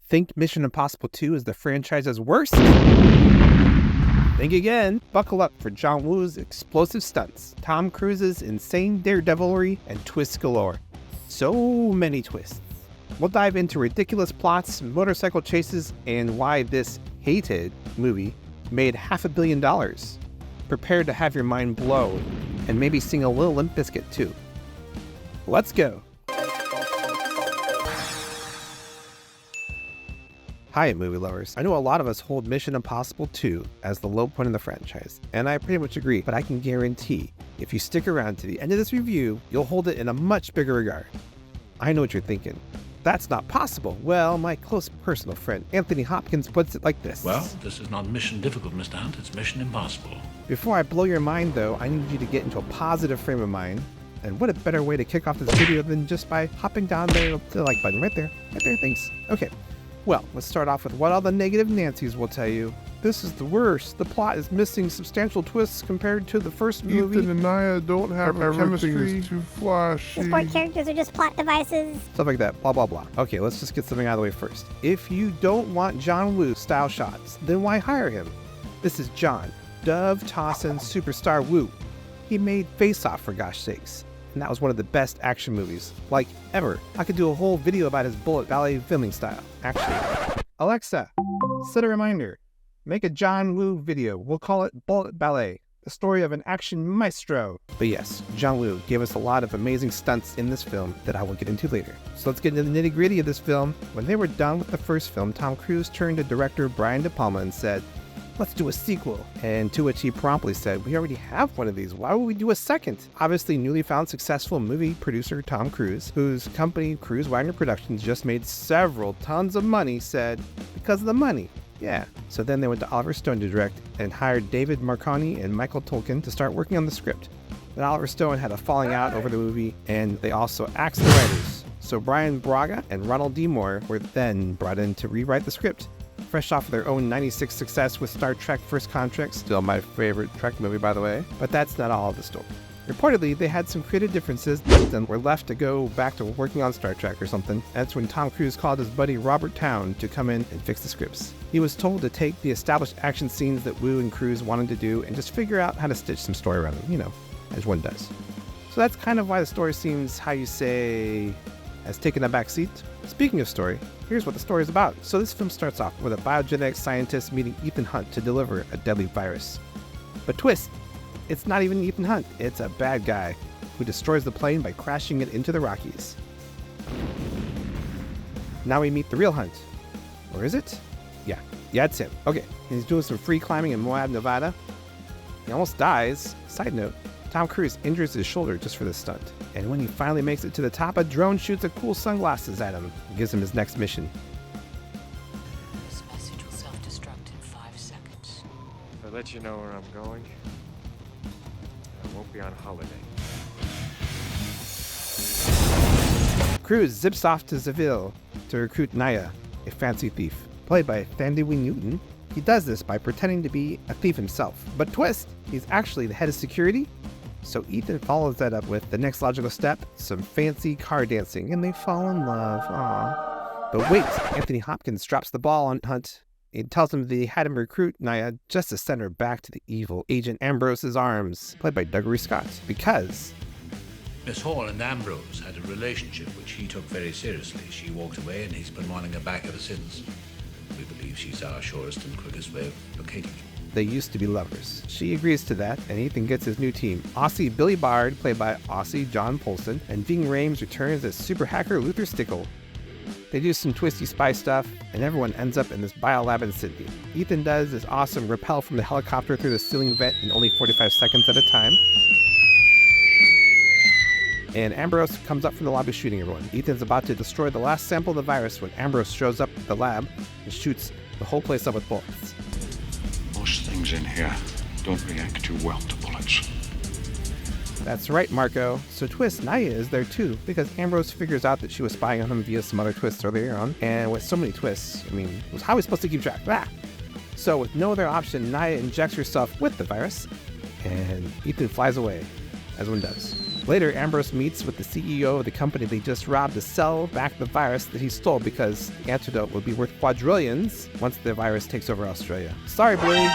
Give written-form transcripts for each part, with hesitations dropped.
Think Mission Impossible 2 is the franchise's worst? Think again. Buckle up for John Woo's explosive stunts, Tom Cruise's insane daredevilry, and twists galore. So many twists. We'll dive into ridiculous plots, motorcycle chases, and why this hated movie made $500 million. Prepare to have your mind blown, and maybe sing a little Limp Bizkit too. Let's go. Hi, movie lovers. I know a lot of us hold Mission Impossible 2 as the low point of the franchise, and I pretty much agree, but I can guarantee if you stick around to the end of this review, you'll hold it in a much bigger regard. I know what you're thinking. That's not possible. Well, my close personal friend, Anthony Hopkins, puts it like this. Well, this is not mission difficult, Mr. Hunt. It's mission impossible. Before I blow your mind, though, I need you to get into a positive frame of mind. And what a better way to kick off this video than just by hopping down there to the like button right there. Right there, thanks. Okay, well, let's start off with what all the negative Nancys will tell you. This is the worst. The plot is missing substantial twists compared to the first movie. Ethan and Naya don't have a chemistry. Is too flashy. The sport characters are just plot devices. Stuff like that, blah, blah, blah. Okay, let's just get something out of the way first. If you don't want John Woo style shots, then why hire him? This is John, dove-tossing superstar Woo. He made Face Off, for gosh sakes. And that was one of the best action movies, like, ever. I could do a whole video about his bullet ballet filming style, actually. Alexa, set a reminder. Make a John Woo video. We'll call it Bullet Ballet, the story of an action maestro. But yes, John Woo gave us a lot of amazing stunts in this film that I will get into later. So let's get into the nitty-gritty of this film. When they were done with the first film, Tom Cruise turned to director Brian De Palma and said, "Let's do a sequel." And to which he promptly said, "We already have one of these. Why would we do a second?" Obviously, newly found successful movie producer Tom Cruise, whose company Cruise Wagner Productions just made several tons of money, said, "Because of the money." Yeah. So then they went to Oliver Stone to direct and hired David Marconi and Michael Tolkin to start working on the script. Then Oliver Stone had a falling out over the movie, and they also axed the writers. So Brian Braga and Ronald D. Moore were then brought in to rewrite the script. Fresh off of their own '96 success with Star Trek First Contact, still my favorite Trek movie, by the way. But that's not all of the story. Reportedly, they had some creative differences and were left to go back to working on Star Trek or something. That's when Tom Cruise called his buddy Robert Towne to come in and fix the scripts. He was told to take the established action scenes that Woo and Cruise wanted to do and just figure out how to stitch some story around them, you know, as one does. So that's kind of why the story seems, how you say, has taken a back seat. Speaking of story, here's what the story is about. So this film starts off with a biogenetic scientist meeting Ethan Hunt to deliver a deadly virus. But twist, it's not even Ethan Hunt, it's a bad guy who destroys the plane by crashing it into the Rockies. Now we meet the real Hunt. Or is it? Yeah, it's him. Okay, he's doing some free climbing in Moab, Nevada. He almost dies. Side note, Tom Cruise injures his shoulder just for this stunt. And when he finally makes it to the top, a drone shoots a cool sunglasses at him and gives him his next mission. This message will self-destruct in 5 seconds. If I let you know where I'm going, I won't be on holiday. Cruise zips off to Seville to recruit Naya, a fancy thief, played by Thandie Newton. He does this by pretending to be a thief himself. But twist, he's actually the head of security. So Ethan follows that up with the next logical step, some fancy car dancing, and they fall in love. Aww. But wait, Anthony Hopkins drops the ball on Hunt and tells him they had him recruit Naya just to send her back to the evil Agent Ambrose's arms, played by Dougray Scott, because Miss Hall and Ambrose had a relationship which he took very seriously. She walked away and he's been wanting her back ever since. We believe she's our surest and quickest way of locating him. They used to be lovers. She agrees to that, and Ethan gets his new team. Aussie Billy Bard, played by Aussie John Polson, and Ving Rhames returns as super hacker Luther Stickle. They do some twisty spy stuff, and everyone ends up in this biolab in Sydney. Ethan does this awesome rappel from the helicopter through the ceiling vent in only 45 seconds at a time. And Ambrose comes up from the lobby shooting everyone. Ethan's about to destroy the last sample of the virus when Ambrose shows up at the lab and shoots the whole place up with bullets. Most things in here don't react too well to bullets. That's right, Marco. So twist, Naya is there too, because Ambrose figures out that she was spying on him via some other twists earlier on. And with so many twists, how are we supposed to keep track? So with no other option, Naya injects herself with the virus, and Ethan flies away, as one does. Later, Ambrose meets with the CEO of the company they just robbed to sell back the virus that he stole because the antidote would be worth quadrillions once the virus takes over Australia. Sorry, Billy.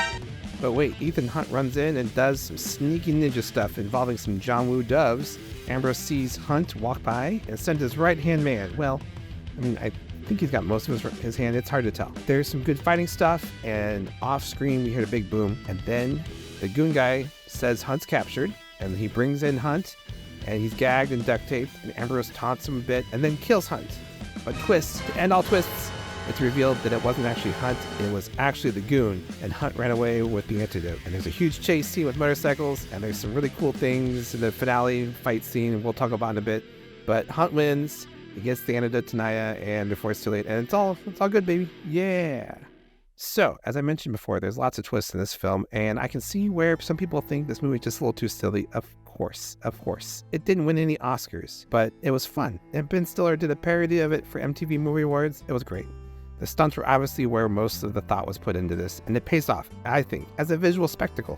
But wait, Ethan Hunt runs in and does some sneaky ninja stuff involving some John Woo doves. Ambrose sees Hunt walk by and sends his right-hand man. Well, I think he's got most of his hand. It's hard to tell. There's some good fighting stuff, and off-screen we hear a big boom. And then the goon guy says Hunt's captured, and he brings in Hunt, and he's gagged and duct taped, and Ambrose taunts him a bit, and then kills Hunt. But twist, to end all twists, it's revealed that it wasn't actually Hunt, it was actually the goon, and Hunt ran away with the antidote. And there's a huge chase scene with motorcycles, and there's some really cool things in the finale fight scene, and we'll talk about in a bit. But Hunt wins, he gets the antidote to Naya, and before it's too late, and it's all good, baby. Yeah. So, as I mentioned before, there's lots of twists in this film, and I can see where some people think this movie is just a little too silly. Of course. It didn't win any Oscars, but it was fun. And Ben Stiller did a parody of it for MTV Movie Awards. It was great. The stunts were obviously where most of the thought was put into this, and it pays off, I think, as a visual spectacle.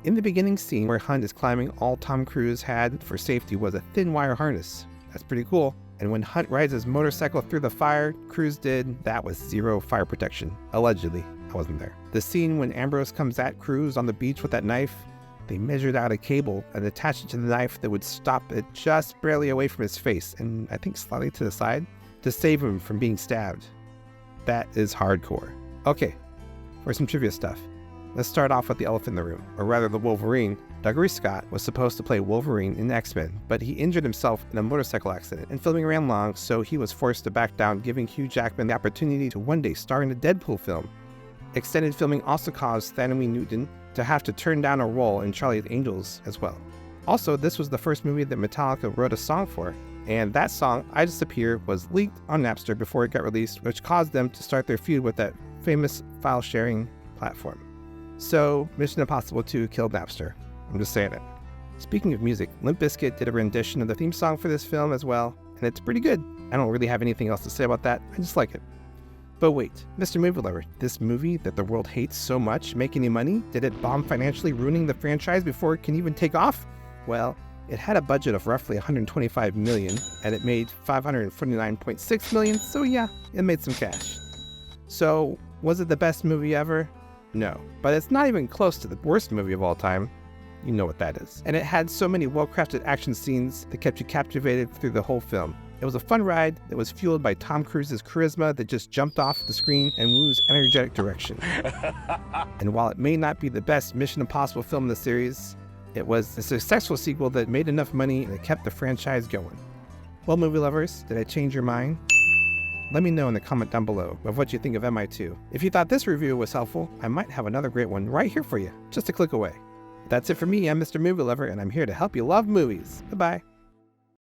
In the beginning scene where Hunt is climbing, all Tom Cruise had for safety was a thin wire harness. That's pretty cool. And when Hunt rides his motorcycle through the fire, Cruise did, that was zero fire protection. Allegedly. I wasn't there. The scene when Ambrose comes at Cruise on the beach with that knife, they measured out a cable and attached it to the knife that would stop it just barely away from his face, and I think slightly to the side, to save him from being stabbed. That is hardcore. Okay, for some trivia stuff. Let's start off with the elephant in the room, or rather the Wolverine. Dougray Scott was supposed to play Wolverine in X-Men, but he injured himself in a motorcycle accident, and filming ran long, so he was forced to back down, giving Hugh Jackman the opportunity to one day star in a Deadpool film. Extended filming also caused Thanami Newton to have to turn down a role in Charlie's Angels as well. Also, this was the first movie that Metallica wrote a song for, and that song, I Disappear, was leaked on Napster before it got released, which caused them to start their feud with that famous file-sharing platform. So, Mission Impossible 2 killed Napster. I'm just saying it. Speaking of music, Limp Bizkit did a rendition of the theme song for this film as well, and it's pretty good. I don't really have anything else to say about that, I just like it. But wait, Mr. Movie Lover, this movie that the world hates so much, make any money? Did it bomb financially, ruining the franchise before it can even take off? Well, it had a budget of roughly $125 million, and it made $549.6 million, so yeah, it made some cash. So, was it the best movie ever? No, but it's not even close to the worst movie of all time. You know what that is. And it had so many well-crafted action scenes that kept you captivated through the whole film. It was a fun ride that was fueled by Tom Cruise's charisma that just jumped off the screen and Woo's energetic direction. And while it may not be the best Mission Impossible film in the series, it was a successful sequel that made enough money and it kept the franchise going. Well, movie lovers, did I change your mind? Let me know in the comment down below of what you think of MI2. If you thought this review was helpful, I might have another great one right here for you, just a click away. That's it for me, I'm Mr. Movie Lover, and I'm here to help you love movies. Bye-bye.